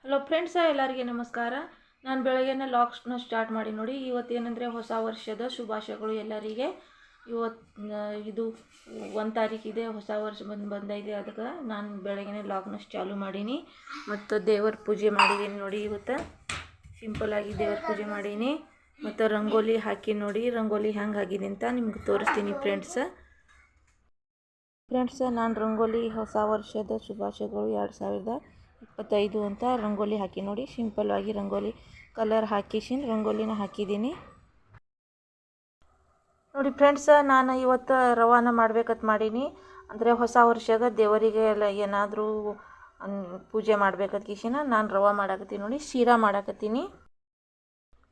Hello friends, ಎಲ್ಲರಿಗೆ ನಮಸ್ಕಾರ. ನಾನು ಬೆಳಗ್ಗೆನೇ ಲಾಗ್ಸ್ನ ಸ್ಟಾರ್ಟ್ ಮಾಡಿ ನೋಡಿ. ಇವತ್ತೇನೆಂದರೆ ಹೊಸ ವರ್ಷದ ಶುಭಾಶಯಗಳು ಎಲ್ಲರಿಗೆ. ಇದು 1 ತಾರೀಕಿದೆ, ಹೊಸ ವರ್ಷ ಬಂದೈತೆ. ಅದಕ್ಕೆ ನಾನು ಬೆಳಗ್ಗೆನೇ ಲಾಗ್ನ ಚಾಲು ಮಾಡೀನಿ ಮತ್ತು ದೇವರ ಪೂಜೆ ಮಾಡಿದ್ದೀನಿ ನೋಡಿ. ಇವತ್ತು ಸಿಂಪಲ್ಲಾಗಿ ದೇವರ ಪೂಜೆ ಮಾಡೀನಿ ಮತ್ತು ರಂಗೋಲಿ ಹಾಕಿ ನೋಡಿ. ರಂಗೋಲಿ ಹೆಂಗೆ ಆಗಿದೆ ಅಂತ ನಿಮ್ಗೆ ತೋರಿಸ್ತೀನಿ ಫ್ರೆಂಡ್ಸ್. ನಾನು ರಂಗೋಲಿ ಹೊಸ ವರ್ಷದ ಶುಭಾಶಯಗಳು 2025 ಅಂತ ರಂಗೋಲಿ ಹಾಕಿ ನೋಡಿ. ಸಿಂಪಲ್ಲಾಗಿ ರಂಗೋಲಿ ಕಲರ್ ಹಾಕಿಸಿನ ರಂಗೋಲಿನ ಹಾಕಿದ್ದೀನಿ ನೋಡಿ ಫ್ರೆಂಡ್ಸ್. ನಾನು ಇವತ್ತು ರವಾನ ಮಾಡ್ಬೇಕಂತ ಮಾಡೀನಿ. ಅಂದರೆ ಹೊಸ ವರ್ಷದ ದೇವರಿಗೆ ಎಲ್ಲ ಏನಾದರೂ ಪೂಜೆ ಮಾಡ್ಬೇಕಂತ ಕಿಶಿನ ನಾನು ರವಾ ಮಾಡಾಕತ್ತೀನಿ ನೋಡಿ. ಶೀರಾ ಮಾಡಾಕತ್ತೀನಿ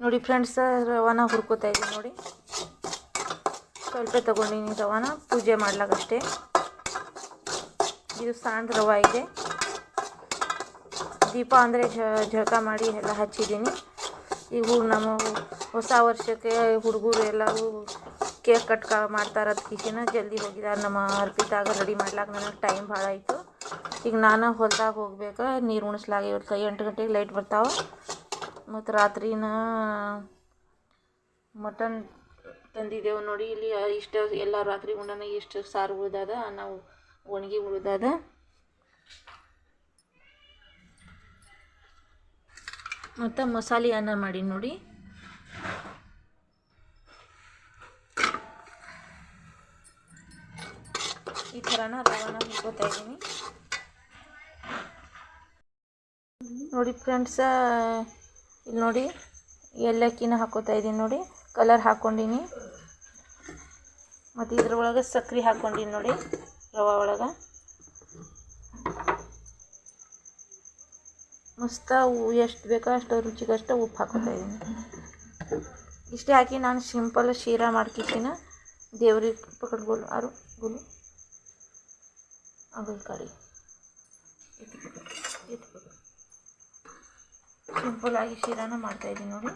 ನೋಡಿ ಫ್ರೆಂಡ್ಸ್. ರವಾನ ಹುರ್ಕೋತಾ ಇದ್ದೀನಿ ನೋಡಿ. ಸ್ವಲ್ಪ ತೊಗೊಂಡಿನಿ ರವಾನ ಪೂಜೆ ಮಾಡ್ಲಾಕಷ್ಟೇ. ಇದು ಸಣ್ಣ ರವೆ ಇದೆ. ದೀಪ ಅಂದರೆ ಜಳಕ ಮಾಡಿ ಎಲ್ಲ ಹಚ್ಚಿದ್ದೀನಿ. ಈಗ ನಮ್ಮ ಹೊಸ ವರ್ಷಕ್ಕೆ ಹುಡುಗರು ಎಲ್ಲರೂ ಕೇಕ್ ಕಟ್ ಮಾಡ್ತಾರದು ಕಿಶಿನ ಜಲ್ದಿ ಹೋಗಿದ್ದಾರೆ. ನಮ್ಮ ಅರ್ಪಿತಾಗ ರೆಡಿ ಮಾಡ್ಲಾಕ ನನಗೆ ಟೈಮ್ ಭಾಳ ಆಯಿತು. ಈಗ ನಾನು ಹೊಲ್ದಾಗ ಹೋಗ್ಬೇಕು, ನೀರು ಉಣಿಸ್ಲಾಗ. ಇವತ್ತು 8 ಗಂಟೆಗೆ ಲೈಟ್ ಬರ್ತಾವೆ. ಮತ್ತು ರಾತ್ರಿನ ಮಟನ್ ತಂದಿದ್ದೆವು ನೋಡಿ. ಇಲ್ಲಿ ಇಷ್ಟು ಎಲ್ಲ ರಾತ್ರಿ ಉಂಡನ ಇಷ್ಟು ಸಾರು ಉಳ್ದದ, ನಾವು ಒಣಗಿ ಉಳ್ದದ. ಮತ್ತು ಮಸಾಲೆ ಅನ್ನ ಮಾಡಿ ನೋಡಿ. ಈ ಥರನ ರವಾನ ಹುರ್ಕೋತಾ ಇದ್ದೀನಿ ನೋಡಿ ಫ್ರೆಂಡ್ಸ. ಇಲ್ಲಿ ನೋಡಿ ಏಲಕ್ಕಿನ ಹಾಕೋತಾ ಇದ್ದೀನಿ ನೋಡಿ. ಕಲರ್ ಹಾಕ್ಕೊಂಡೀನಿ ಮತ್ತು ಇದ್ರೊಳಗೆ ಸಕ್ಕರೆ ಹಾಕ್ಕೊಂಡೀನಿ ನೋಡಿ. ರವೆ ಒಳಗೆ ಮಸ್ತ ಎಷ್ಟು ಬೇಕೋ ಅಷ್ಟು ರುಚಿಗಷ್ಟು ಉಪ್ಪು ಹಾಕೋತಾ ಇದ್ದೀನಿ. ಇಷ್ಟೇ ಹಾಕಿ ನಾನು ಸಿಂಪಲ್ ಶೀರಾ ಮಾಡ್ಕಿಸಿನ ದೇವ್ರಿಗೆ ಪಕಡ್ಗೋಲು ಆರು ಗೋಲು ಅಗಲ್ ಕಡಿ ಸಿಂಪಲ್ಲಾಗಿ ಶೀರಾನ ಮಾಡ್ತಾಯಿದ್ದೀನಿ ನೋಡಿ.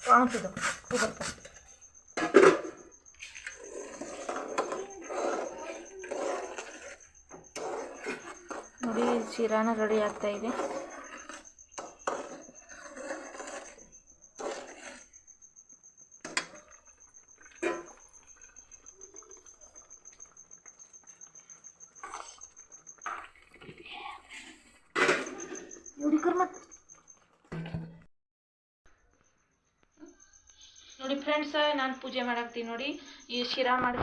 ಕಾಣ್ತಿದ್ದ ಹೋಗತ್ತ ನೋಡಿ. ಶೀರಾನ ರೆಡಿ ಆಗ್ತಾಯಿದೆ. ನೋಡಿ ಫ್ರೆಂಡ್ಸ್, ನಾನು ಪೂಜೆ ಮಾಡಾಕ್ತೀನಿ ನೋಡಿ. ಈ ಶಿರಾ ಮಾಡಿ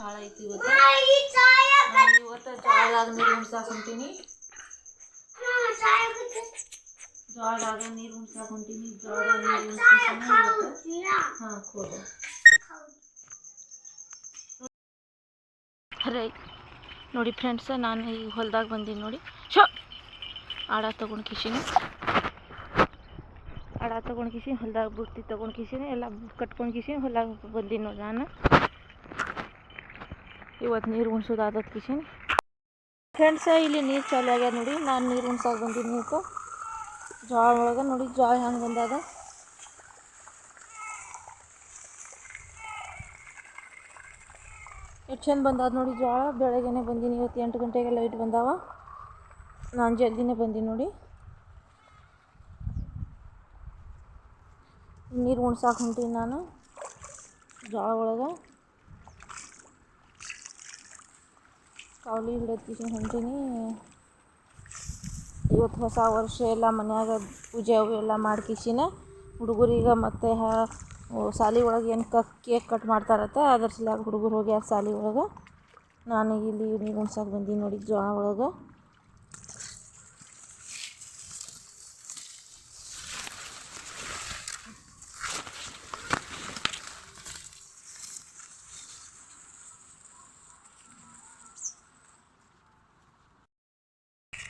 ಭಾಳ ಐತಿ. ಇವತ್ತು ಜೋಳದಾಗ ನೀರು ಉಣ್ಸಾಕೊಂತೀನಿ. ಜೋಳದಾಗ ನೀರು ಉಣ್ಸಾಕೊಂತೀನಿ. ಜೋಳದಾಗ ನೀರು ಹಾಂ ಹೋದ ರೈಟ್ ನೋಡಿ ಫ್ರೆಂಡ್ಸ. ನಾನು ಈಗ ಹೊಲ್ದಾಗ ಬಂದೀನಿ ನೋಡಿ. ಆಡ ತೊಗೊಂಡು ಕಿಶಿನಿ ಹೊಲ್ದಾಗ ಬುತ್ತಿ ತೊಗೊಂಡು ಕಿಶಿನಿ ಎಲ್ಲ ಕಟ್ಕೊಂಡು ಕಿಶಿನಿ ಹೊಲ್ದಾಗ ಬಂದೀನಿ ನೋಡಿ. ನಾನು ಇವತ್ತು ನೀರು ಉಣ್ಸೋದಾದದ ಕಿಶಿನಿ ಫ್ರೆಂಡ್ಸ. ಇಲ್ಲಿ ನೀರು ಚಾಲು ಆಗ್ಯಾದ ನೋಡಿ. ನಾನು ನೀರು ಉಣ್ಸಾಕ ಬಂದೀನಿ. ಇವತ್ತು ಜೋಳ ಒಳಗೆ ನೋಡಿ ಜೋಳ ಹೆಂಗೆ ಬಂದಾಗ ಎಷ್ಟು ಚಂದ ಬಂದದ ನೋಡಿ ಜೋಳ. ಬೆಳಗ್ಗೆನೇ ಬಂದೀನಿ. ಇವತ್ತು 8 ಗಂಟೆಗೆ ಲೈಟ್ ಬಂದಾವ. ನಾನು ಜಲ್ದಿನೇ ಬಂದೀನಿ ನೋಡಿ. ನೀರು ಉಣ್ಸಾಕ ಹೊಂಟೀನಿ ನಾನು ಜೋಳ ಒಳಗೆ. ಕಾವಲಿ ಹಿಡಿಯೋದು ಕಿಶನ್ ಹೊಂಟೀನಿ. ಇವತ್ತು ಹೊಸ ವರ್ಷ ಎಲ್ಲ ಮನ್ಯಾಗ ಪೂಜೆ ಅವು ಎಲ್ಲ ಮಾಡ್ಕಿಸಿನ ಹುಡುಗರಿಗೆ ಮತ್ತು ಶಾಲೆ ಒಳಗೆ ಏನು ಕೇಕ್ ಕಟ್ ಮಾಡ್ತಾರತ್ತ ಅದ್ರ ಸಲುವಾಗ ಹುಡುಗರು ಹೋಗ್ಯಾರ ಶಾಲೆ ಒಳಗೆ. ನಾನು ಇಲ್ಲಿ ನೀರು ಉಣ್ಸಕ್ಕೆ ಬಂದೀನಿ ನೋಡಿ ಜೋಳ ಒಳಗೆ.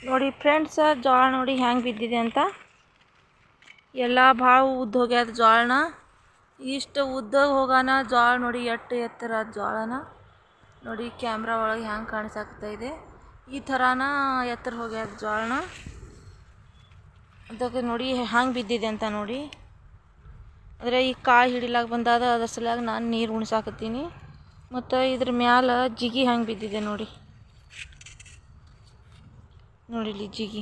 ನೋಡಿ ಫ್ರೆಂಡ್ಸ್, ಜೋಳ ನೋಡಿ ಹ್ಯಾಂಗೆ ಬಿದ್ದಿದೆ ಅಂತ. ಎಲ್ಲ ಭಾಳ ಉದ್ದ ಹೋಗ್ಯದ ಜೋಳನ. ಇಷ್ಟು ಉದ್ದ ಹೋಗೋಣ ಜೋಳ ನೋಡಿ ಎಷ್ಟು ಎತ್ತರ ಜೋಳನ ನೋಡಿ. ಕ್ಯಾಮ್ರಾ ಒಳಗೆ ಹ್ಯಾಂಗೆ ಕಾಣಿಸಾಗ್ತಾ ಇದೆ, ಈ ಥರನ ಎತ್ತರ ಹೋಗ್ಯದ ಜೋಳನ. ಅದಕ್ಕೆ ನೋಡಿ ಹ್ಯಾಂಗೆ ಬಿದ್ದಿದೆ ಅಂತ ನೋಡಿ. ಅಂದರೆ ಈ ಕಾಳು ಹಿಡಿಲಾಕ ಬಂದಾದ, ಅದ್ರ ಸಲುವಾಗಿ ನಾನು ನೀರು ಉಣ್ಸಾಕತ್ತೀನಿ. ಮತ್ತು ಇದ್ರ ಮ್ಯಾಲ ಜಿಗಿ ಹ್ಯಾಂಗೆ ಬಿದ್ದಿದೆ ನೋಡಿ. ನೋಡಿ ಇಲ್ಲಿ ಜಿಗಿ,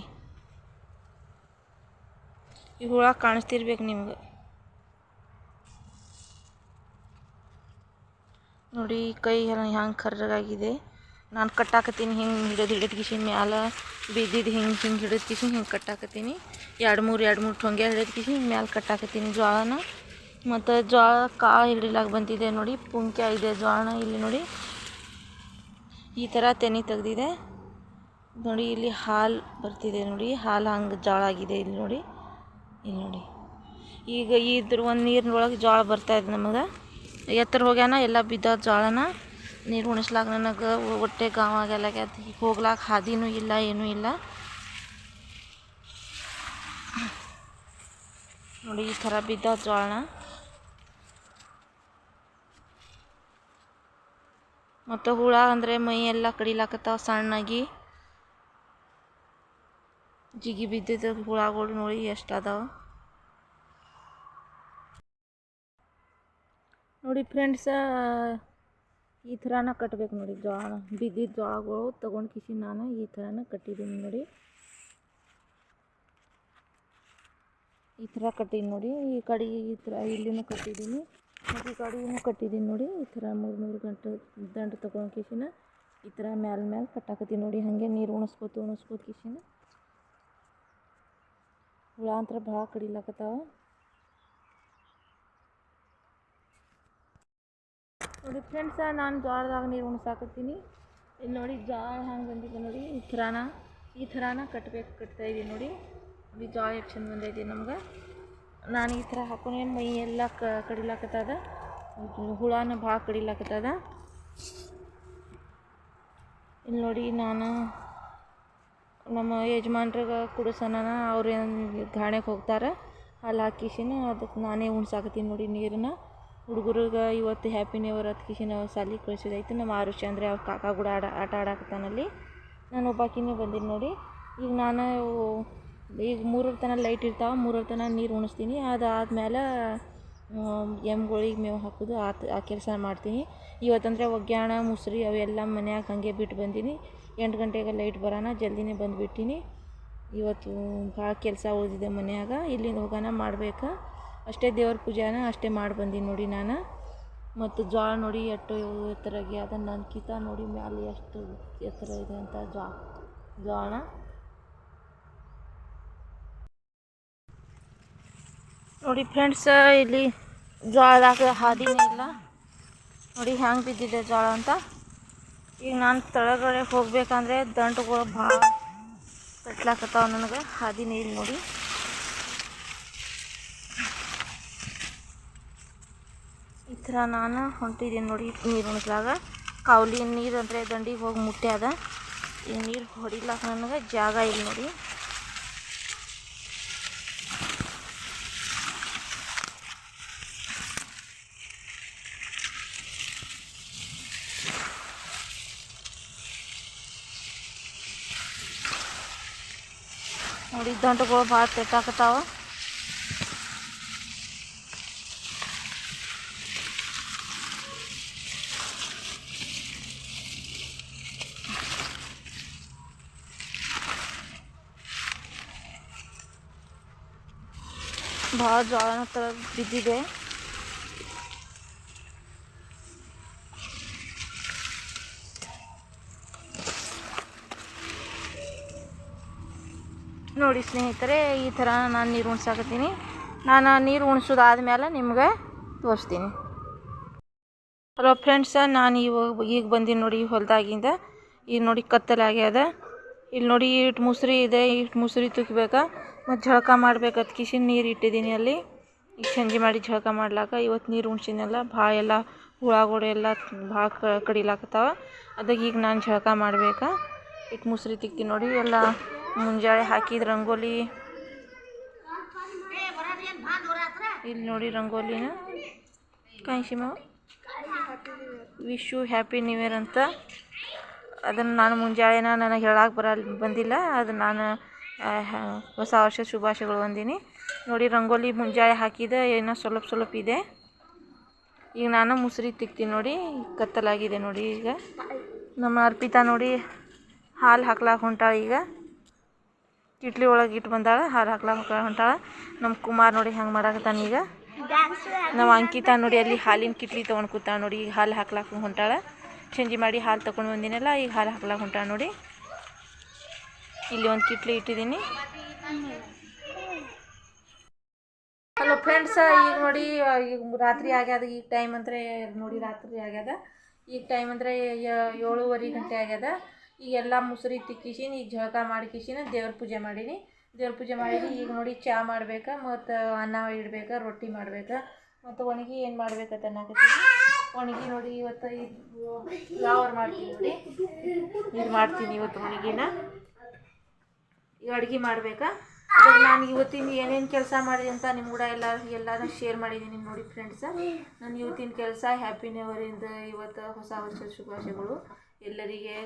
ಈ ಹುಳ ಕಾಣಿಸ್ತಿರ್ಬೇಕು ನಿಮ್ಗೆ. ನೋಡಿ ಕೈ ಹ್ಯಾಂಗೆ ಕರ್ರಗಾಗಿದೆ. ನಾನು ಕಟ್ಟಾಕತ್ತೀನಿ ಹಿಂಗೆ ಹಿಡಿದು ಕಿಶಿನ ಮ್ಯಾಲ ಬಿದ್ದಿದ್ದು ಹಿಂಗೆ ಹಿಡಿದು ಕಿಶಿನ ಹಿಂಗೆ ಕಟ್ಟಾಕತ್ತೀನಿ. ಎರಡು ಮೂರು ಟೊಂಗೆ ಹಿಡಿದು ಕಿಶಿನ ಹಿಂಗೆ ಮ್ಯಾಲೆ ಕಟ್ಟಾಕತ್ತೀನಿ ಜೋಳನ. ಮತ್ತು ಜೋಳ ಕಾಳು ಹಿಡಿಲಾಕ ಬಂದಿದೆ ನೋಡಿ. ಪುಂಕ್ಯ ಇದೆ ಜೋಳನ. ಇಲ್ಲಿ ನೋಡಿ ಈ ಥರ ತೆನಿ ತೆಗ್ದಿದೆ ನೋಡಿ. ಇಲ್ಲಿ ಹಾಲು ಬರ್ತಿದೆ ನೋಡಿ, ಹಾಲು ಹಂಗೆ ಜೋಳ ಆಗಿದೆ ಇಲ್ಲಿ ನೋಡಿ. ಇಲ್ಲಿ ನೋಡಿ ಈಗ ಇದ್ರ ಒಂದು ನೀರಿನೊಳಗೆ ಜೋಳ ಬರ್ತಾಯಿದೆ ನಮಗೆ. ಎತ್ತರ ಹೋಗ್ಯಾನ, ಎಲ್ಲ ಬಿದ್ದ ಜೋಳನ. ನೀರು ಉಣಿಸ್ಲಾಕ ನನಗೆ ಹೊಟ್ಟೆ ಗಾವಾಗೆಲ್ಲ ಹೋಗ್ಲಾಕ ಹಾದಿನೂ ಇಲ್ಲ, ಏನೂ ಇಲ್ಲ ನೋಡಿ. ಈ ಥರ ಬಿದ್ದ ಜೋಳನ. ಮತ್ತು ಹುಳ ಅಂದರೆ ಮೈ ಎಲ್ಲ ಕಡಿಲಾಕತ್ತಾವ ಸಣ್ಣಾಗಿ. ಜಿಗಿ ಬಿದ್ದಿದ್ದ ಹುಳಗಳು ನೋಡಿ ಎಷ್ಟು ಅದಾವ ನೋಡಿ ಫ್ರೆಂಡ್ಸ. ಈ ಥರನ ಕಟ್ಬೇಕು ನೋಡಿ ಜೋಳ. ಬಿದ್ದಿದ್ದ ಜೋಳಗಳು ತೊಗೊಂಡು ಕಿಸಿ ನಾನು ಈ ಥರನ ಕಟ್ಟಿದ್ದೀನಿ ನೋಡಿ. ಈ ಥರ ಕಟ್ಟೀನಿ ನೋಡಿ. ಈ ಕಡೆ ಈ ಥರ ಇಲ್ಲಿನೂ ಕಟ್ಟಿದ್ದೀನಿ, ಮತ್ತು ಈ ಕಡೆನೂ ಕಟ್ಟಿದ್ದೀನಿ ನೋಡಿ. ಈ ಥರ ಮೂರು ಗಂಟೆ ದಂಡು ತೊಗೊಂಡು ಕಿಸಿನ ಈ ಥರ ಮ್ಯಾಲೆ ಕಟ್ಟಾಕತ್ತೀನಿ ನೋಡಿ. ಹಾಗೆ ನೀರು ಉಣಿಸ್ಬೋದು ಕಿಸಿನ. ಹುಳ ಅಂತರ ಭಾಳ ಕಡಿಲಾಕತ್ತಾವ ನೋಡಿ ಫ್ರೆಂಡ್ಸ. ನಾನು ಜೋಳದಾಗ ನೀರು ಉಣ್ಸಾಕತ್ತೀನಿ. ಇಲ್ಲಿ ನೋಡಿ ಜೋಳ ಹಂಗೆ ಬಂದಿದೆ ನೋಡಿ. ಈ ಥರನ ಕಟ್ತಾಯಿದ್ದೀನಿ ನೋಡಿ. ಇಲ್ಲಿ ಜೋಳ ಎಷ್ಟು ಚಂದ ಬಂದೈತಿ ನಮ್ಗೆ. ನಾನು ಈ ಥರ ಹಾಕೊಂಡೆ ಮೈ ಎಲ್ಲ ಕಡಿಲಾಕತ್ತದ, ಹುಳನ ಭಾಳ ಕಡಿಲಾಕತ್ತದ. ಇಲ್ಲಿ ನೋಡಿ ನಾನು ನಮ್ಮ ಯಜಮಾನ್ರಿಗೆ ಕುಡಿಸೋಣ, ಅವ್ರು ಗಾಣೆಗೆ ಹೋಗ್ತಾರೆ, ಅಲ್ಲಿ ಹಾಕಿಸಿನ ಅದಕ್ಕೆ ನಾನೇ ಉಣ್ಸಾಕತ್ತೀನಿ ನೋಡಿ ನೀರನ್ನ. ಹುಡುಗರಿಗೆ ಇವತ್ತು ಹ್ಯಾಪಿ ನ್ಯೂ ಇಯರ್ ಅದಕ್ಕಿಸಿನ ಸಾಲಿಗೆ ಕಳಿಸೋದೈತೆ. ನಮ್ಮ ಆರುಷಿ ಅಂದರೆ ಅವ್ರ ಕಾಕ ಕೂಡ ಆಟ ಆಡಾಕತ್ತಾನಲ್ಲಿ. ನಾನು ಒಬ್ಬಾಕಿನೇ ಬಂದೀನಿ ನೋಡಿ. ಈಗ ನಾನು ಈಗ 3 ತನಕ ಲೈಟ್ ಇರ್ತಾವೆ, 3 ತನಕ ನೀರು ಉಣಿಸ್ತೀನಿ. ಅದಾದ್ಮೇಲೆ ಎಮ್ಗಳಿಗೆ ಮೇವು ಹಾಕೋದು ಆ ಕೆಲಸ ಮಾಡ್ತೀನಿ. ಇವತ್ತಂದರೆ ಒಗ್ಯಾಣ ಮುಸ್ರಿ ಅವೆಲ್ಲ ಮನ್ಯಾಗ ಹಾಗೆ ಬಿಟ್ಟು ಬಂದೀನಿ. 8 ಗಂಟೆಗೆ ಲೈಟ್ ಬರೋಣ ಜಲ್ದಿನೇ ಬಂದುಬಿಟ್ಟಿನಿ. ಇವತ್ತು ಭಾಳ ಕೆಲಸ ಉಳಿದಿದೆ ಮನ್ಯಾಗ. ಇಲ್ಲಿಂದ ಹೋಗೋಣ ಮಾಡ್ಬೇಕು ಅಷ್ಟೇ. ದೇವ್ರ ಪೂಜೆನ ಅಷ್ಟೇ ಮಾಡಿ ಬಂದೀನಿ ನೋಡಿ ನಾನು. ಮತ್ತು ಜೋಳ ನೋಡಿ ಎಷ್ಟು ಎತ್ತರಾಗಿ ಅದನ್ನು ನನ್ಕಿತ ನೋಡಿ ಮ್ಯಾಲೆ ಎಷ್ಟು ಎತ್ತರ ಇದೆ ಅಂತ ಜೋಳ. ನೋಡಿ ಫ್ರೆಂಡ್ಸ್, ಇಲ್ಲಿ ಜೋಳದಾಗ ಹಾದಿನೇ ಇಲ್ಲ ನೋಡಿ ಹ್ಯಾಂಗೆ ಬಿದ್ದಿದೆ ಜೋಳ ಅಂತ. ಈಗ ನಾನು ತಳಗಡೆ ಹೋಗ್ಬೇಕಂದ್ರೆ ದಂಟುಗಳು ಭಾಳ ಕಟ್ಲಾಕತ್ತಾವ, ನನಗೆ ಹಾದಿನೇ ಇಲ್ಲ ನೋಡಿ. ಈ ಥರ ನಾನು ಹೊಂಟಿದ್ದೀನಿ ನೋಡಿ ನೀರು ಉಣಿಸ್ಲಾಗ. ಕಾವಲಿ ನೀರು ಅಂದರೆ ದಂಡಿಗೆ ಹೋಗಿ ಮುಟ್ಟ್ಯಾದ. ಈ ನೀರು ಹೊಡಿಲಾಕ ನನಗೆ ಜಾಗ ಇಲ್ಲ ನೋಡಿ. ನೋಡಿ ದಂಟುಗಳು ಭಾಳ ತೆಟ್ಟಾಕತ್ತಾವ. ಭಾಳ ಜೋಳನ ಥರ ಬಿದ್ದಿದೆ. ನೋಡಿ ಸ್ನೇಹಿತರೆ, ಈ ಥರ ನಾನು ನೀರು ಉಣ್ಸಾಕತ್ತೀನಿ. ನಾನು ನೀರು ಉಣ್ಸೋದಾದ್ಮೇಲೆ ನಿಮ್ಗೆ ತೋರಿಸ್ತೀನಿ. ಹಲೋ ಫ್ರೆಂಡ್ಸ, ನಾನು ಈಗ ಬಂದೀನಿ ನೋಡಿ ಹೊಲದಾಗಿಂದ. ಈಗ ನೋಡಿ ಕತ್ತಲಾಗ್ಯದ. ಇಲ್ಲಿ ನೋಡಿ ಇಷ್ಟು ಮುಸ್ರಿ ಇದೆ, ಇಷ್ಟು ಮುಸ್ರಿ ತುಕ್ಬೇಕಾ ಮತ್ತು ಝಳಕ ಮಾಡ್ಬೇಕು. ಅದಕ್ಕಿಶಿನ ನೀರು ಇಟ್ಟಿದ್ದೀನಿ ಅಲ್ಲಿ. ಈಗ ಸಂಜೆ ಮಾಡಿ ಝಳಕ ಮಾಡ್ಲಾಕ. ಇವತ್ತು ನೀರು ಉಣ್ಸಿನಲ್ಲ, ಭಾಳ ಎಲ್ಲ ಹುಳಗಳು ಎಲ್ಲ ಭಾಳ ಕಡಿಲಾಕತ್ತಾವ. ಅದಕ್ಕೆ ಈಗ ನಾನು ಝಳಕ ಮಾಡ್ಬೇಕಾ. ಇಟ್ಟು ಮುಸ್ರಿ ತಿಕ್ತೀನಿ ನೋಡಿ. ಎಲ್ಲ ಮುಂಜಾನೆ ಹಾಕಿದ ರಂಗೋಲಿ. ಇಲ್ಲಿ ನೋಡಿ ರಂಗೋಲಿನ ಕಾಯಿಸಿಮ wish you happy new year ಅಂತ. ಅದನ್ನು ನಾನು ಮುಂಜಾನೆನ ನನಗೆ ಹೇಳಕ್ಕೆ ಬಂದಿಲ್ಲ. ಅದು ನಾನು ಹೊಸ ವರ್ಷದ ಶುಭಾಶಯಗಳು ಅಂದೀನಿ ನೋಡಿ. ರಂಗೋಲಿ ಮುಂಜಾನೆ ಹಾಕಿದೆ, ಏನೋ ಸ್ವಲ್ಪ ಇದೆ. ಈಗ ನಾನು ಮುಸ್ರಿ ತಿಕ್ತೀನಿ ನೋಡಿ. ಕತ್ತಲಾಗಿದೆ ನೋಡಿ. ಈಗ ನಮ್ಮ ಅರ್ಪಿತಾ ನೋಡಿ ಹಾಲು ಹಾಕ್ಲಾಕ ಹೊಂಟಾಳ. ಈಗ ಕಿಟ್ಲಿ ಒಳಗೆ ಇಟ್ಟು ಬಂದಾಳ, ಹಾಲು ಹಾಕ್ಲಾಕ ಹೊಂಟಾಳ. ನಮ್ಮ ಕುಮಾರ್ ನೋಡಿ ಹಂಗೆ ಮಾಡಾಕತ್ತಾನ. ಈಗ ನಮ್ಮ ಅಂಕಿತಾ ನೋಡಿ ಅಲ್ಲಿ ಹಾಲಿನ ಕಿಟ್ಲಿ ತೊಗೊಂಡು ಕೂತಾಳ ನೋಡಿ. ಈಗ ಹಾಲು ಹಾಕ್ಲಾಕ ಹೊಂಟಾಳ. ಸಂಜೆ ಮಾಡಿ ಹಾಲು ತೊಗೊಂಡು ಬಂದಿನಲ್ಲ, ಈಗ ಹಾಲು ಹಾಕ್ಲಾಕ ಹೊಂಟಾಳ ನೋಡಿ. ಇಲ್ಲಿ ಒಂದು ಕಿಟ್ಲಿ ಇಟ್ಟಿದ್ದೀನಿ. ಹಲೋ ಫ್ರೆಂಡ್ಸ, ಈಗ ನೋಡಿ ಈಗ ರಾತ್ರಿ ಆಗ್ಯದ. ಈಗ ಟೈಮ್ ಅಂದರೆ ನೋಡಿ ರಾತ್ರಿ ಆಗ್ಯದ. ಈಗ ಟೈಮ್ ಅಂದರೆ 7:30 ಗಂಟೆ ಆಗ್ಯದ. ಈಗ ಎಲ್ಲ ಮುಸ್ರಿ ತಿಕ್ಕಿಸಿನಿ. ಈಗ ಝಳಕ ಮಾಡಿ ಕಿಸಿನ ದೇವ್ರ ಪೂಜೆ ಮಾಡೀನಿ. ಈಗ ನೋಡಿ ಚಹಾ ಮಾಡ್ಬೇಕಾ ಮತ್ತು ಅನ್ನ ಇಡ್ಬೇಕಾ, ರೊಟ್ಟಿ ಮಾಡ್ಬೇಕಾ ಮತ್ತು ಒಣಗಿ ಏನು ಮಾಡ್ಬೇಕಂತ ಅನ್ನಕತ್ತೀನಿ. ಒಣಗಿ ನೋಡಿ ಇವತ್ತು ಫ್ಲವರ್ ಮಾಡ್ತೀನಿ ನೋಡಿ. ಇದು ಮಾಡ್ತೀನಿ ಇವತ್ತು ಒಣಗಿನ. ಈಗ ಅಡುಗೆ ಮಾಡಬೇಕಾ. ಅದಕ್ಕೆ ನಾನು ಇವತ್ತಿನ ಏನೇನು ಕೆಲಸ ಮಾಡಿದೆ ಅಂತ ನಿಮ್ಮ ಕೂಡ ಎಲ್ಲನೂ ಶೇರ್ ಮಾಡಿದ್ದೀನಿ ನೋಡಿ ಫ್ರೆಂಡ್ಸ. ನಾನು ಇವತ್ತಿನ ಕೆಲಸ ಹ್ಯಾಪಿ ನ್ಯೂ ಇಯರಿಂದ ಇವತ್ತು ಹೊಸ ವರ್ಷದ ಶುಭಾಶಯಗಳು ಎಲ್ಲರಿಗೆ.